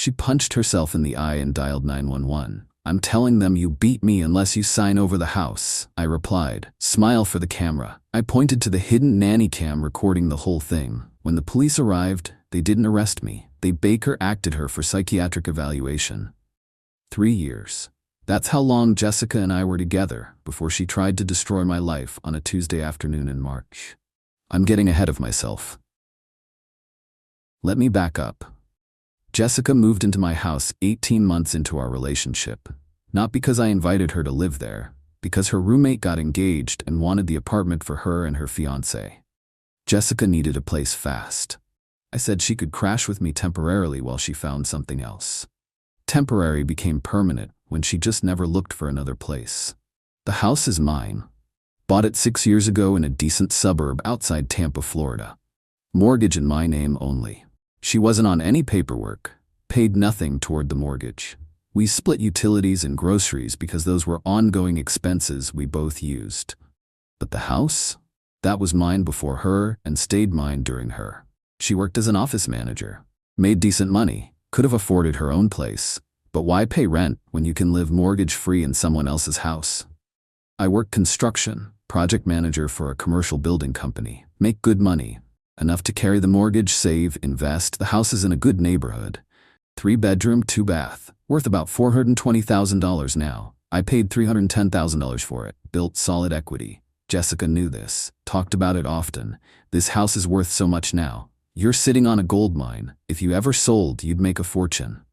She punched herself in the eye and dialed 911. "I'm telling them you beat me unless you sign over the house," I replied. "Smile for the camera." I pointed to the hidden nanny cam recording the whole thing. When the police arrived, they didn't arrest me. They Baker acted her for psychiatric evaluation. 3 years. That's how long Jessica and I were together before she tried to destroy my life on a Tuesday afternoon in March. I'm getting ahead of myself. Let me back up. Jessica moved into my house 18 months into our relationship. Not because I invited her to live there, because her roommate got engaged and wanted the apartment for her and her fiancé. Jessica needed a place fast. I said she could crash with me temporarily while she found something else. Temporary became permanent when she just never looked for another place. The house is mine. Bought it 6 years ago in a decent suburb outside Tampa, Florida. Mortgage in my name only. She wasn't on any paperwork, paid nothing toward the mortgage. We split utilities and groceries because those were ongoing expenses we both used. But the house? That was mine before her and stayed mine during her. She worked as an office manager, made decent money, could have afforded her own place, but why pay rent when you can live mortgage-free in someone else's house? I work construction, project manager for a commercial building company, make good money, enough to carry the mortgage, save, invest. The house is in a good neighborhood. 3-bedroom, 2-bath, worth about $420,000 now. I paid $310,000 for it, built solid equity. Jessica knew this, talked about it often. This house is worth so much now. You're sitting on a gold mine. If you ever sold, you'd make a fortune.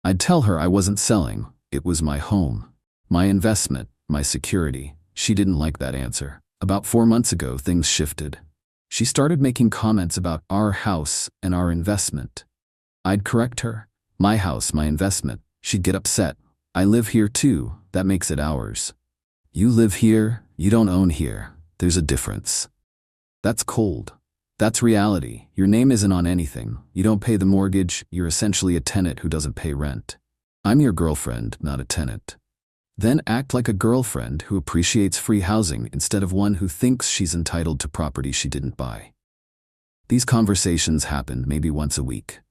I'd tell her I wasn't selling. It was my home, my investment, my security. She didn't like that answer. About 4 months ago, things shifted. She started making comments about our house and our investment. I'd correct her. My house, my investment. She'd get upset. I live here too. That makes it ours. You live here, you don't own here. There's a difference. That's cold. That's reality. Your name isn't on anything. You don't pay the mortgage. You're essentially a tenant who doesn't pay rent. I'm your girlfriend, not a tenant. Then act like a girlfriend who appreciates free housing instead of one who thinks she's entitled to property she didn't buy. These conversations happened maybe once a week.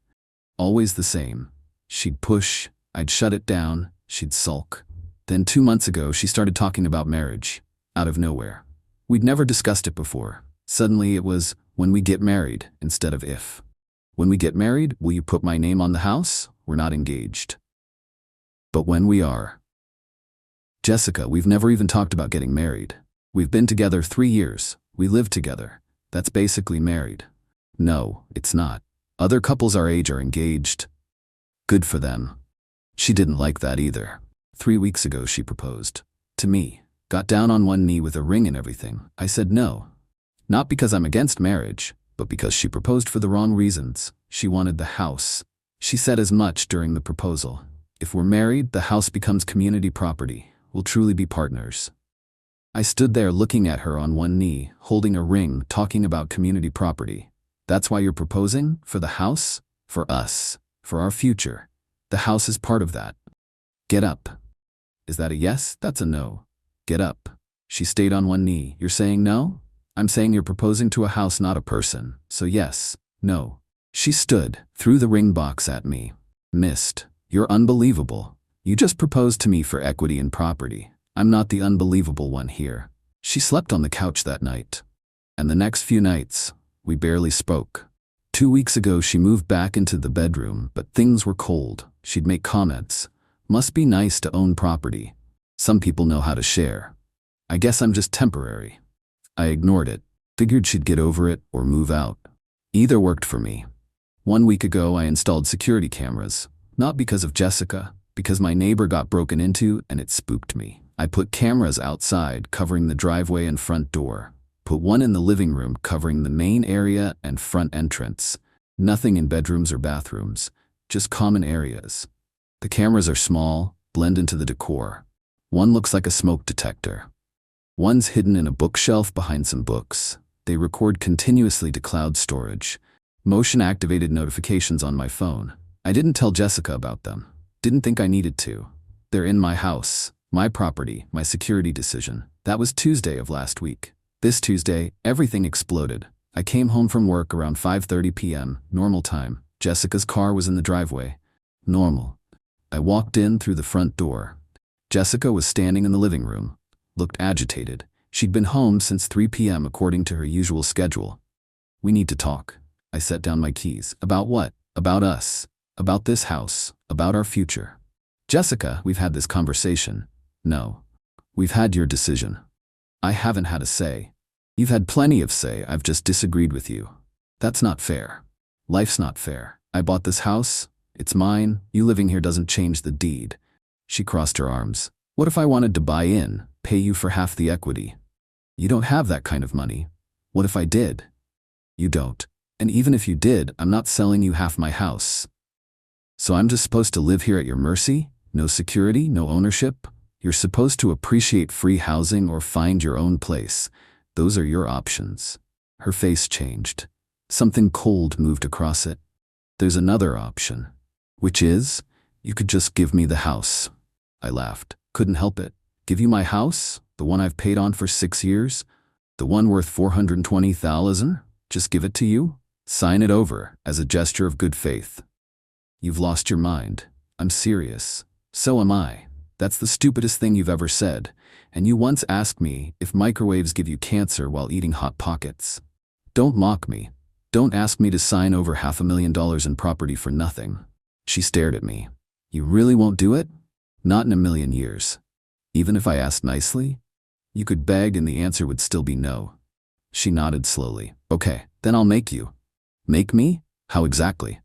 Always the same. She'd push, I'd shut it down, she'd sulk. Then 2 months ago, she started talking about marriage, out of nowhere. We'd never discussed it before. Suddenly it was, when we get married, instead of if. When we get married, will you put my name on the house? We're not engaged. But when we are. Jessica, we've never even talked about getting married. We've been together 3 years. We live together. That's basically married. No, it's not. Other couples our age are engaged. Good for them. She didn't like that either. 3 weeks ago she proposed. To me. Got down on one knee with a ring and everything. I said no. Not because I'm against marriage, but because she proposed for the wrong reasons. She wanted the house. She said as much during the proposal. If we're married, the house becomes community property. We'll truly be partners. I stood there looking at her on one knee, holding a ring, talking about community property. That's why you're proposing? For the house? For us. For our future. The house is part of that. Get up. Is that a yes? That's a no. Get up. She stayed on one knee. You're saying no? I'm saying you're proposing to a house, not a person. So yes, no. She stood, threw the ring box at me. Missed. You're unbelievable. You just proposed to me for equity and property. I'm not the unbelievable one here. She slept on the couch that night. And the next few nights, we barely spoke. 2 weeks ago she moved back into the bedroom, but things were cold. She'd make comments. Must be nice to own property. Some people know how to share. I guess I'm just temporary. I ignored it. Figured she'd get over it or move out. Either worked for me. 1 week ago I installed security cameras. Not because of Jessica, because my neighbor got broken into and it spooked me. I put cameras outside covering the driveway and front door. Put one in the living room covering the main area and front entrance. Nothing in bedrooms or bathrooms, just common areas. The cameras are small, blend into the decor. One looks like a smoke detector. One's hidden in a bookshelf behind some books. They record continuously to cloud storage. Motion-activated notifications on my phone. I didn't tell Jessica about them. Didn't think I needed to. They're in my house, my property, my security decision. That was Tuesday of last week. This Tuesday, everything exploded. I came home from work around 5:30 p.m., normal time. Jessica's car was in the driveway. Normal. I walked in through the front door. Jessica was standing in the living room, looked agitated. She'd been home since 3 p.m. according to her usual schedule. We need to talk. I set down my keys. About what? About us. About this house. About our future. Jessica, we've had this conversation. No. We've had your decision. I haven't had a say. You've had plenty of say, I've just disagreed with you. That's not fair. Life's not fair. I bought this house. It's mine. You living here doesn't change the deed. She crossed her arms. What if I wanted to buy in, pay you for half the equity? You don't have that kind of money. What if I did? You don't. And even if you did, I'm not selling you half my house. So I'm just supposed to live here at your mercy? No security, no ownership? You're supposed to appreciate free housing or find your own place. Those are your options. Her face changed. Something cold moved across it. There's another option. Which is, you could just give me the house. I laughed. Couldn't help it. Give you my house? The one I've paid on for 6 years? The one worth $420,000? Just give it to you? Sign it over, as a gesture of good faith. You've lost your mind. I'm serious. So am I. That's the stupidest thing you've ever said. And you once asked me if microwaves give you cancer while eating Hot Pockets. Don't mock me. Don't ask me to sign over $500,000 in property for nothing. She stared at me. You really won't do it? Not in a million years. Even if I asked nicely? You could beg and the answer would still be no. She nodded slowly. Okay, then I'll make you. Make me? How exactly?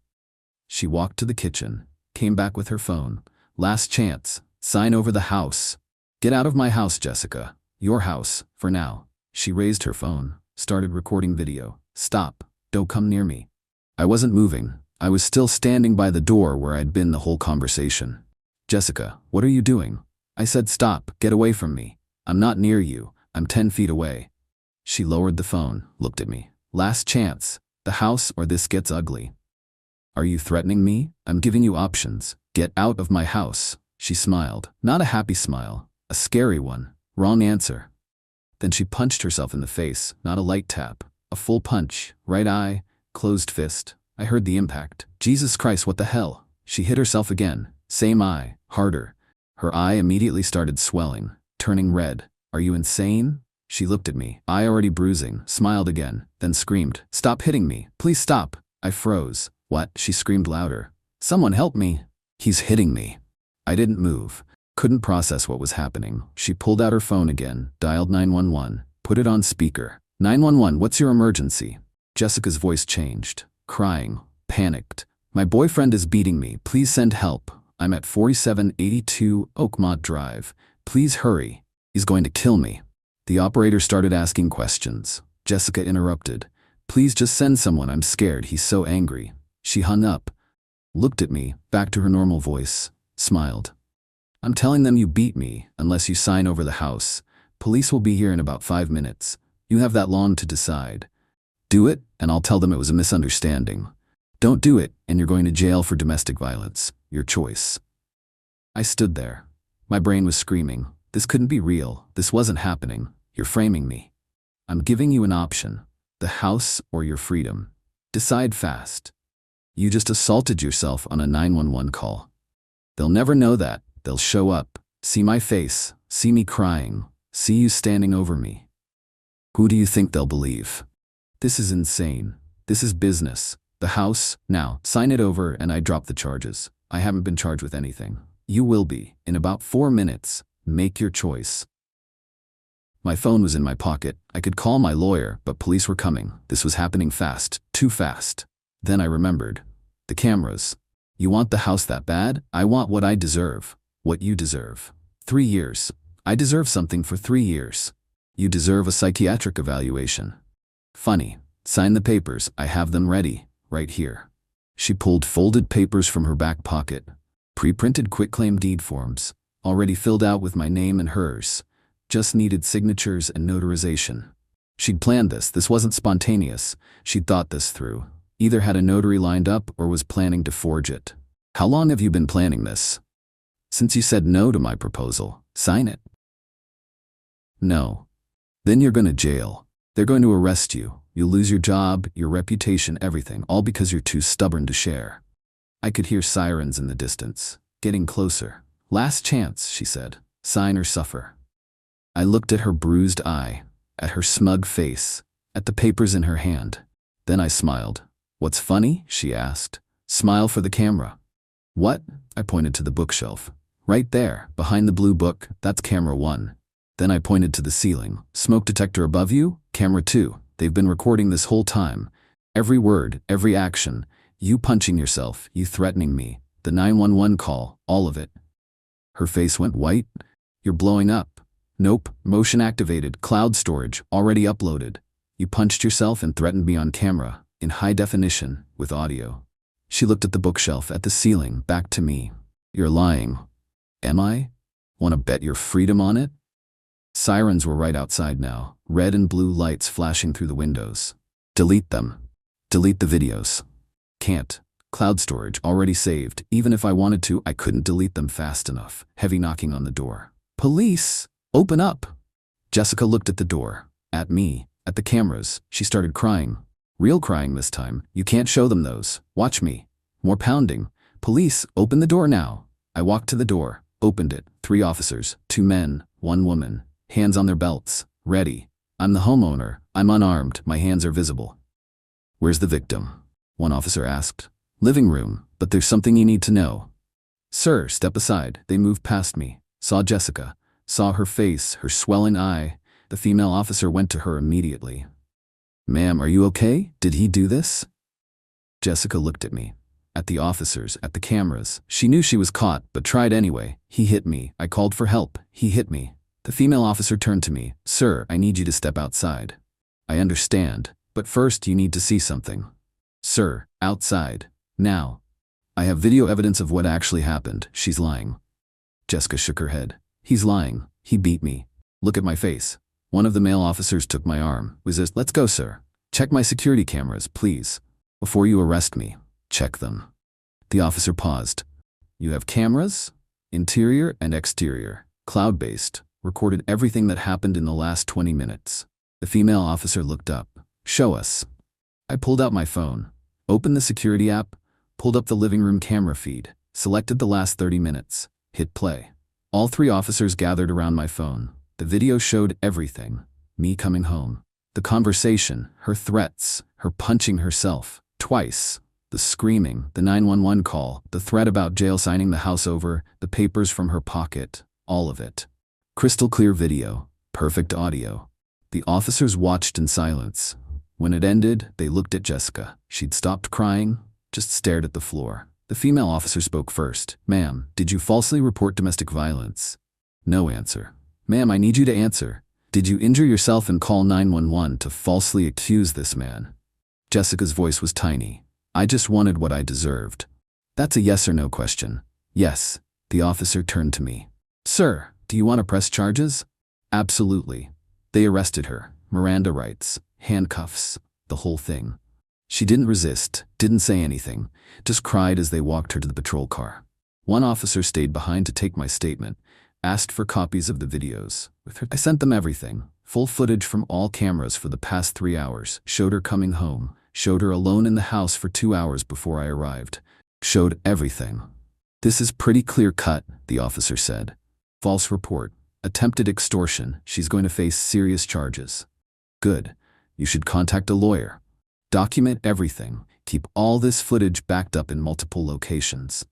She walked to the kitchen, came back with her phone. Last chance. Sign over the house. Get out of my house, Jessica. Your house, for now. She raised her phone, started recording video. Stop. Don't come near me. I wasn't moving. I was still standing by the door where I'd been the whole conversation. Jessica, what are you doing? I said stop, get away from me. I'm not near you. I'm 10 feet away. She lowered the phone, looked at me. Last chance. The house or this gets ugly. Are you threatening me? I'm giving you options. Get out of my house. She smiled. Not a happy smile. A scary one. Wrong answer. Then she punched herself in the face, not a light tap. A full punch. Right eye. Closed fist. I heard the impact. Jesus Christ, what the hell? She hit herself again. Same eye. Harder. Her eye immediately started swelling, turning red. Are you insane? She looked at me, eye already bruising, smiled again, then screamed. Stop hitting me. Please stop. I froze. What? She screamed louder. Someone help me. He's hitting me. I didn't move. Couldn't process what was happening. She pulled out her phone again, dialed 911, put it on speaker. 911, what's your emergency? Jessica's voice changed, crying, panicked. My boyfriend is beating me. Please send help. I'm at 4782 Oakmont Drive. Please hurry. He's going to kill me. The operator started asking questions. Jessica interrupted. Please just send someone. I'm scared. He's so angry. She hung up, looked at me, back to her normal voice, smiled. I'm telling them you beat me unless you sign over the house. Police will be here in about 5 minutes. You have that long to decide. Do it, and I'll tell them it was a misunderstanding. Don't do it, and you're going to jail for domestic violence. Your choice. I stood there. My brain was screaming. This couldn't be real. This wasn't happening. You're framing me. I'm giving you an option. The house or your freedom. Decide fast. You just assaulted yourself on a 911 call. They'll never know that. They'll show up, see my face, see me crying, see you standing over me. Who do you think they'll believe? This is insane. This is business. The house, now, sign it over and I drop the charges. I haven't been charged with anything. You will be, in about 4 minutes. Make your choice. My phone was in my pocket. I could call my lawyer, but police were coming. This was happening fast, too fast. Then I remembered. The cameras. You want the house that bad? I want what I deserve. What you deserve. 3 years. I deserve something for 3 years. You deserve a psychiatric evaluation. Funny. Sign the papers. I have them ready, right here. She pulled folded papers from her back pocket. Pre-printed quitclaim deed forms, already filled out with my name and hers. Just needed signatures and notarization. She'd planned this. This wasn't spontaneous. She'd thought this through. Either had a notary lined up or was planning to forge it. How long have you been planning this? Since you said no to my proposal. Sign it. No. Then you're going to jail. They're going to arrest you. You'll lose your job, your reputation, everything, all because you're too stubborn to share. I could hear sirens in the distance, getting closer. Last chance, she said. Sign or suffer. I looked at her bruised eye, at her smug face, at the papers in her hand. Then I smiled. What's funny? She asked. Smile for the camera. What? I pointed to the bookshelf. Right there, behind the blue book, that's camera 1. Then I pointed to the ceiling. Smoke detector above you? Camera 2. They've been recording this whole time. Every word, every action. You punching yourself, you threatening me. The 911 call, all of it. Her face went white. You're blowing up. Nope, motion activated, cloud storage, already uploaded. You punched yourself and threatened me on camera, in high definition, with audio. She looked at the bookshelf, at the ceiling, back to me. You're lying. Am I? Want to bet your freedom on it? Sirens were right outside now, red and blue lights flashing through the windows. Delete them. Delete the videos. Can't. Cloud storage, already saved. Even if I wanted to, I couldn't delete them fast enough. Heavy knocking on the door. Police! Open up! Jessica looked at the door. At me. At the cameras. She started crying. Real crying this time. You can't show them those. Watch me. More pounding. Police, open the door now. I walked to the door. Opened it. 3 officers. 2 men. 1 woman. Hands on their belts. Ready. I'm the homeowner. I'm unarmed. My hands are visible. Where's the victim? One officer asked. Living room, but there's something you need to know. Sir, step aside. They moved past me. Saw Jessica. Saw her face, her swelling eye. The female officer went to her immediately. Ma'am, are you okay? Did he do this? Jessica looked at me. At the officers, at the cameras. She knew she was caught, but tried anyway. He hit me. I called for help. He hit me. The female officer turned to me. Sir, I need you to step outside. I understand, but first you need to see something. Sir, outside. Now. I have video evidence of what actually happened. She's lying. Jessica shook her head. He's lying. He beat me. Look at my face. One of the male officers took my arm. Resist. Let's go, sir. Check my security cameras, please. Before you arrest me, check them. The officer paused. You have cameras? Interior and exterior. Cloud-based. Recorded everything that happened in the last 20 minutes. The female officer looked up. Show us. I pulled out my phone. Opened the security app. Pulled up the living room camera feed. Selected the last 30 minutes. Hit play. All 3 officers gathered around my phone. The video showed everything. Me coming home. The conversation, her threats, her punching herself. Twice. The screaming, the 911 call, the threat about jail signing the house over, the papers from her pocket. All of it. Crystal clear video. Perfect audio. The officers watched in silence. When it ended, they looked at Jessica. She'd stopped crying, just stared at the floor. The female officer spoke first. Ma'am, did you falsely report domestic violence? No answer. Ma'am, I need you to answer. Did you injure yourself and call 911 to falsely accuse this man? Jessica's voice was tiny. I just wanted what I deserved. That's a yes or no question. Yes. The officer turned to me. Sir, do you want to press charges? Absolutely. They arrested her. Miranda rights, handcuffs, the whole thing. She didn't resist, didn't say anything, just cried as they walked her to the patrol car. One officer stayed behind to take my statement, asked for copies of the videos. I sent them everything, full footage from all cameras for the past 3 hours, showed her coming home, showed her alone in the house for 2 hours before I arrived, showed everything. This is pretty clear cut, the officer said. False report, attempted extortion, she's going to face serious charges. Good, you should contact a lawyer. Document everything, keep all this footage backed up in multiple locations.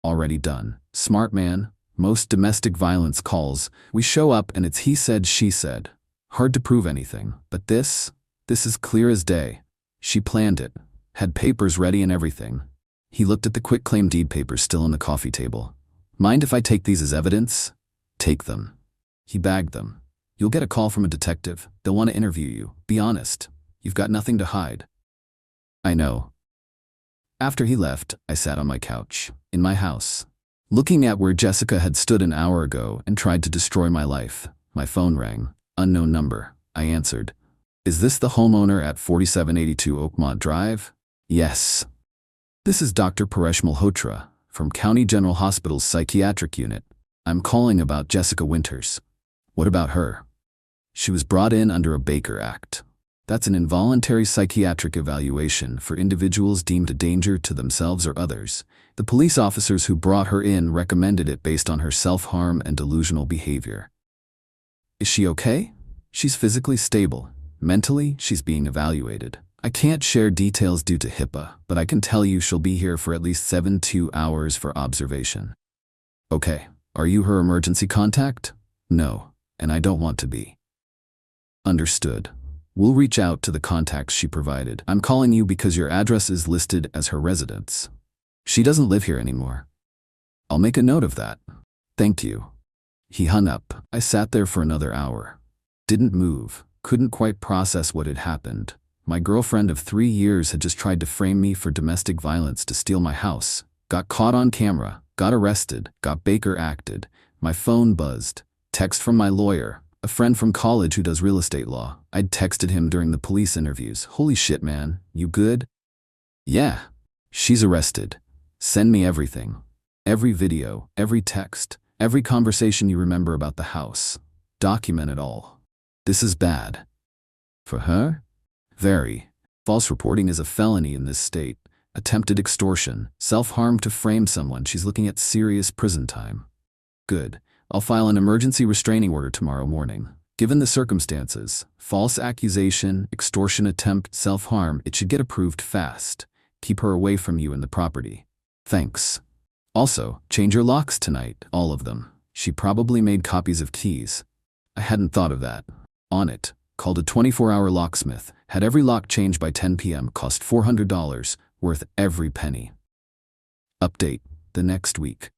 Already done. Smart man. Most domestic violence calls, we show up and it's he said, she said. Hard to prove anything, but this is clear as day. She planned it, had papers ready and everything. He looked at the quitclaim deed papers still on the coffee table. Mind if I take these as evidence? Take them. He bagged them. You'll get a call from a detective. They'll want to interview you. Be honest. You've got nothing to hide. I know. After he left, I sat on my couch, in my house, looking at where Jessica had stood an hour ago and tried to destroy my life. My phone rang. Unknown number. I answered. Is this the homeowner at 4782 Oakmont Drive? Yes. This is Dr. Paresh Malhotra, from County General Hospital's Psychiatric Unit. I'm calling about Jessica Winters. What about her? She was brought in under a Baker Act. That's an involuntary psychiatric evaluation for individuals deemed a danger to themselves or others. The police officers who brought her in recommended it based on her self-harm and delusional behavior. Is she okay? She's physically stable. Mentally, she's being evaluated. I can't share details due to HIPAA, but I can tell you she'll be here for at least 72 hours for observation. Okay, are you her emergency contact? No, and I don't want to be. Understood. We'll reach out to the contacts she provided. I'm calling you because your address is listed as her residence. She doesn't live here anymore. I'll make a note of that. Thank you. He hung up. I sat there for another hour. Didn't move. Couldn't quite process what had happened. My girlfriend of 3 years had just tried to frame me for domestic violence to steal my house. Got caught on camera. Got arrested. Got Baker acted. My phone buzzed. Text from my lawyer. A friend from college who does real estate law. I'd texted him during the police interviews. Holy shit, man. You good? Yeah. She's arrested. Send me everything. Every video, every text, every conversation you remember about the house. Document it all. This is bad. For her? Very. False reporting is a felony in this state. Attempted extortion, self-harm to frame someone. She's looking at serious prison time. Good. I'll file an emergency restraining order tomorrow morning. Given the circumstances, false accusation, extortion attempt, self-harm, it should get approved fast. Keep her away from you and the property. Thanks. Also, change your locks tonight, all of them. She probably made copies of keys. I hadn't thought of that. On it, called a 24-hour locksmith, had every lock changed by 10 p.m., cost $400, worth every penny. Update, the next week.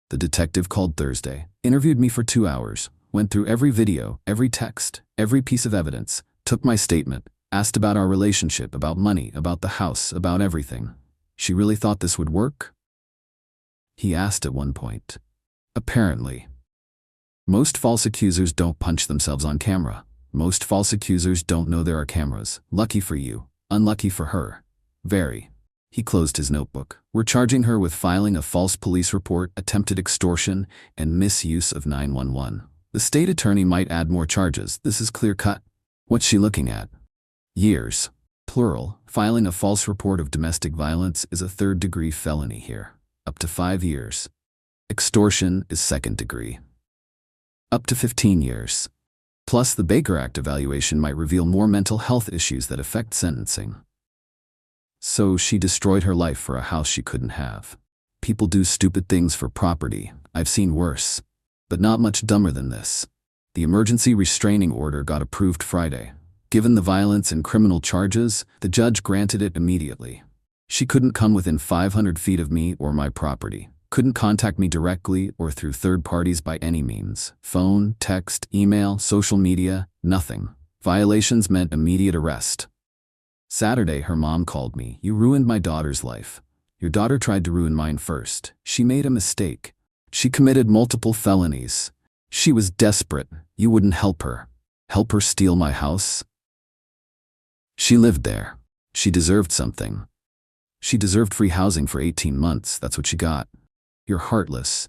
The detective called Thursday, interviewed me for 2 hours, went through every video, every text, every piece of evidence, took my statement, asked about our relationship, about money, about the house, about everything. She really thought this would work? He asked at one point. Apparently. Most false accusers don't punch themselves on camera. Most false accusers don't know there are cameras. Lucky for you, unlucky for her. Very. He closed his notebook. We're charging her with filing a false police report, attempted extortion, and misuse of 911. The state attorney might add more charges. This is clear-cut. What's she looking at? Years. Plural. Filing a false report of domestic violence is a third-degree felony here. Up to 5 years. Extortion is second degree. Up to 15 years. Plus, the Baker Act evaluation might reveal more mental health issues that affect sentencing. So she destroyed her life for a house she couldn't have. People do stupid things for property. I've seen worse. But not much dumber than this. The emergency restraining order got approved Friday. Given the violence and criminal charges, the judge granted it immediately. She couldn't come within 500 feet of me or my property. Couldn't contact me directly or through third parties by any means. Phone, text, email, social media, nothing. Violations meant immediate arrest. Saturday, her mom called me. You ruined my daughter's life. Your daughter tried to ruin mine first. She made a mistake. She committed multiple felonies. She was desperate. You wouldn't help her. Help her steal my house? She lived there. She deserved something. She deserved free housing for 18 months. That's what she got. You're heartless.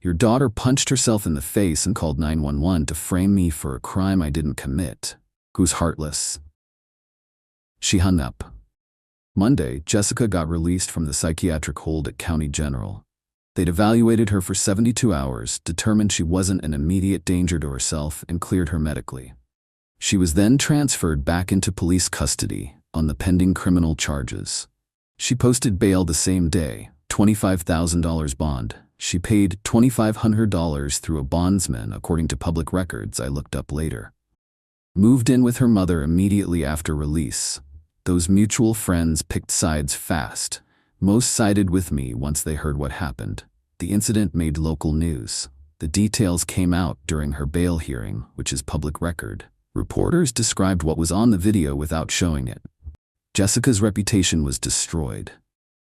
Your daughter punched herself in the face and called 911 to frame me for a crime I didn't commit. Who's heartless? She hung up. Monday, Jessica got released from the psychiatric hold at County General. They'd evaluated her for 72 hours, determined she wasn't an immediate danger to herself, and cleared her medically. She was then transferred back into police custody on the pending criminal charges. She posted bail the same day, $25,000 bond. She paid $2,500 through a bondsman, according to public records I looked up later. Moved in with her mother immediately after release. Those mutual friends picked sides fast. Most sided with me once they heard what happened. The incident made local news. The details came out during her bail hearing, which is public record. Reporters described what was on the video without showing it. Jessica's reputation was destroyed.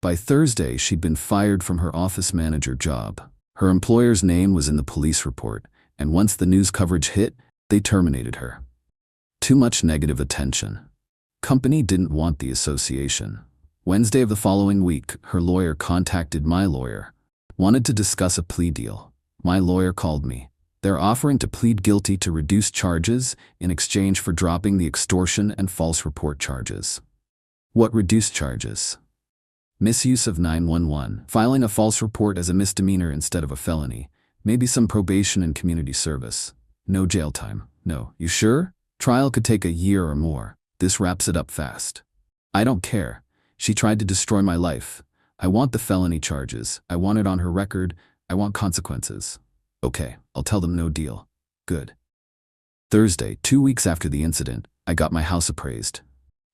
By Thursday, she'd been fired from her office manager job. Her employer's name was in the police report, and once the news coverage hit, they terminated her. Too much negative attention. Company didn't want the association. Wednesday of the following week, her lawyer contacted my lawyer. Wanted to discuss a plea deal. My lawyer called me. They're offering to plead guilty to reduced charges in exchange for dropping the extortion and false report charges. What reduced charges? Misuse of 911, filing a false report as a misdemeanor instead of a felony, maybe some probation and community service. No jail time. No, you sure? Trial could take a year or more. This wraps it up fast. I don't care. She tried to destroy my life. I want the felony charges. I want it on her record. I want consequences. Okay, I'll tell them no deal. Good. Thursday, 2 weeks after the incident, I got my house appraised.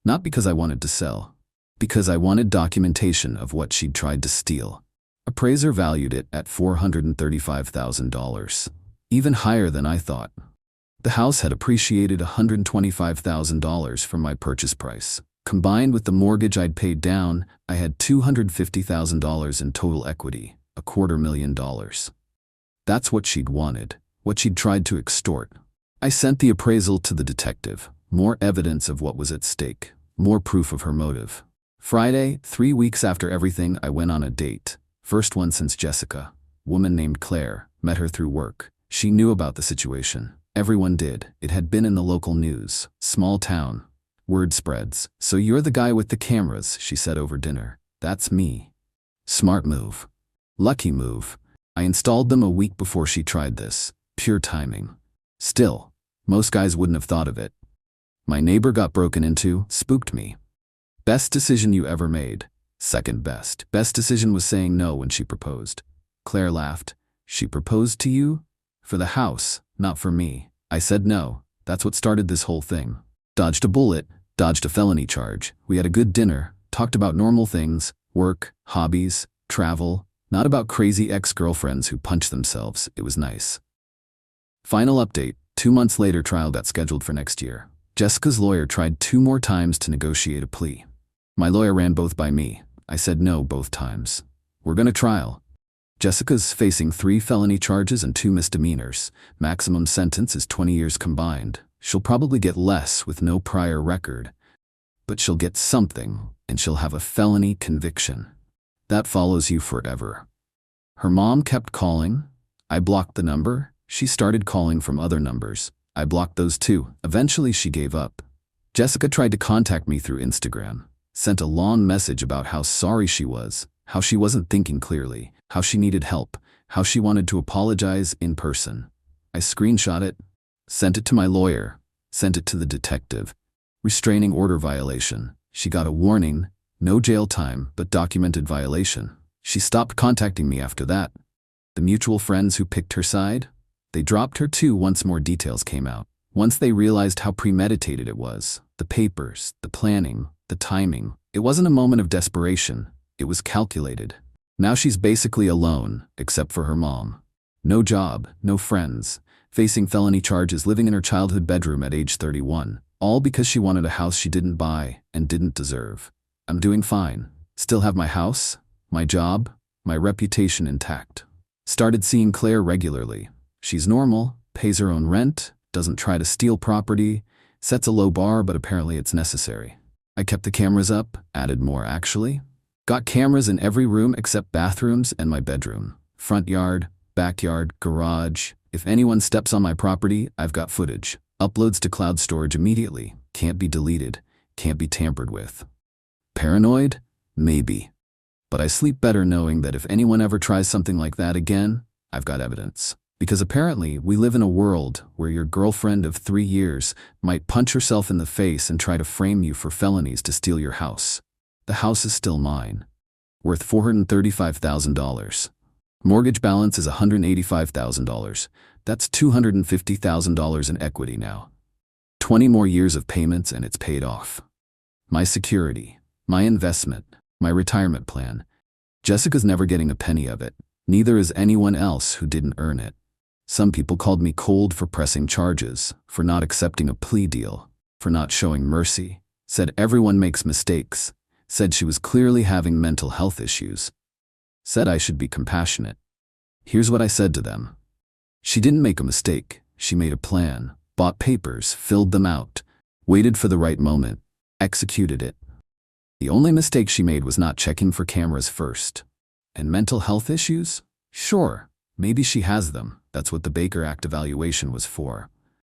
Not because I wanted to sell, because I wanted documentation of what she'd tried to steal. Appraiser valued it at $435,000, even higher than I thought. The house had appreciated $125,000 from my purchase price. Combined with the mortgage I'd paid down, I had $250,000 in total equity, $250,000. That's what she'd wanted, what she'd tried to extort. I sent the appraisal to the detective. More evidence of what was at stake, more proof of her motive. Friday, 3 weeks after everything, I went on a date. First one since Jessica. Woman named Claire. Met her through work. She knew about the situation. Everyone did. It had been in the local news. Small town. Word spreads. So you're the guy with the cameras, she said over dinner. That's me. Smart move. Lucky move. I installed them a week before she tried this. Pure timing. Still, most guys wouldn't have thought of it. My neighbor got broken into, spooked me. Best decision you ever made. Second best. Best decision was saying no when she proposed. Claire laughed. She proposed to you? For the house, not for me. I said no. That's what started this whole thing. Dodged a bullet, dodged a felony charge. We had a good dinner, talked about normal things, work, hobbies, travel, not about crazy ex-girlfriends who punch themselves. It was nice. Final update. 2 months later, trial got scheduled for next year. Jessica's lawyer tried 2 more times to negotiate a plea. My lawyer ran both by me. I said no both times. We're gonna trial. Jessica's facing 3 felony charges and 2 misdemeanors. Maximum sentence is 20 years combined. She'll probably get less with no prior record. But she'll get something, and she'll have a felony conviction. That follows you forever. Her mom kept calling. I blocked the number. She started calling from other numbers. I blocked those too. Eventually she gave up. Jessica tried to contact me through Instagram. Sent a long message about how sorry she was, how she wasn't thinking clearly, how she needed help, how she wanted to apologize in person. I screenshot it, sent it to my lawyer, sent it to the detective. Restraining order violation. She got a warning, no jail time, but documented violation. She stopped contacting me after that. The mutual friends who picked her side? They dropped her too once more details came out. Once they realized how premeditated it was. The papers, the planning, the timing. It wasn't a moment of desperation. It was calculated. Now she's basically alone, except for her mom. No job, no friends, facing felony charges, living in her childhood bedroom at age 31. All because she wanted a house she didn't buy and didn't deserve. I'm doing fine. Still have my house, my job, my reputation intact. Started seeing Claire regularly. She's normal, pays her own rent, doesn't try to steal property, sets a low bar, but apparently it's necessary. I kept the cameras up, added more actually. Got cameras in every room except bathrooms and my bedroom. Front yard, backyard, garage. If anyone steps on my property, I've got footage. Uploads to cloud storage immediately. Can't be deleted. Can't be tampered with. Paranoid? Maybe. But I sleep better knowing that if anyone ever tries something like that again, I've got evidence. Because apparently we live in a world where your girlfriend of 3 years might punch herself in the face and try to frame you for felonies to steal your house. The house is still mine. Worth $435,000. Mortgage balance is $185,000. That's $250,000 in equity now. 20 more years of payments and it's paid off. My security, my investment, my retirement plan. Jessica's never getting a penny of it. Neither is anyone else who didn't earn it. Some people called me cold for pressing charges, for not accepting a plea deal, for not showing mercy, said everyone makes mistakes, said she was clearly having mental health issues, said I should be compassionate. Here's what I said to them. She didn't make a mistake. She made a plan, bought papers, filled them out, waited for the right moment, executed it. The only mistake she made was not checking for cameras first. And mental health issues? Sure, maybe she has them. That's what the Baker Act evaluation was for.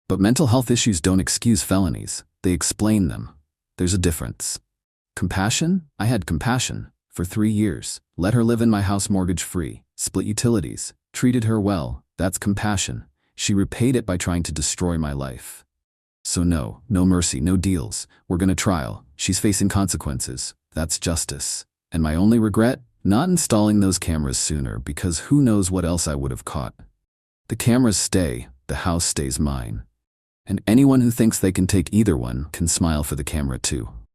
But mental health issues don't excuse felonies. They explain them. There's a difference. Compassion? I had compassion. For 3 years. Let her live in my house mortgage-free. Split utilities. Treated her well. That's compassion. She repaid it by trying to destroy my life. So no mercy, no deals. We're gonna trial. She's facing consequences. That's justice. And my only regret? Not installing those cameras sooner, because who knows what else I would have caught. The cameras stay. The house stays mine. And anyone who thinks they can take either one can smile for the camera too.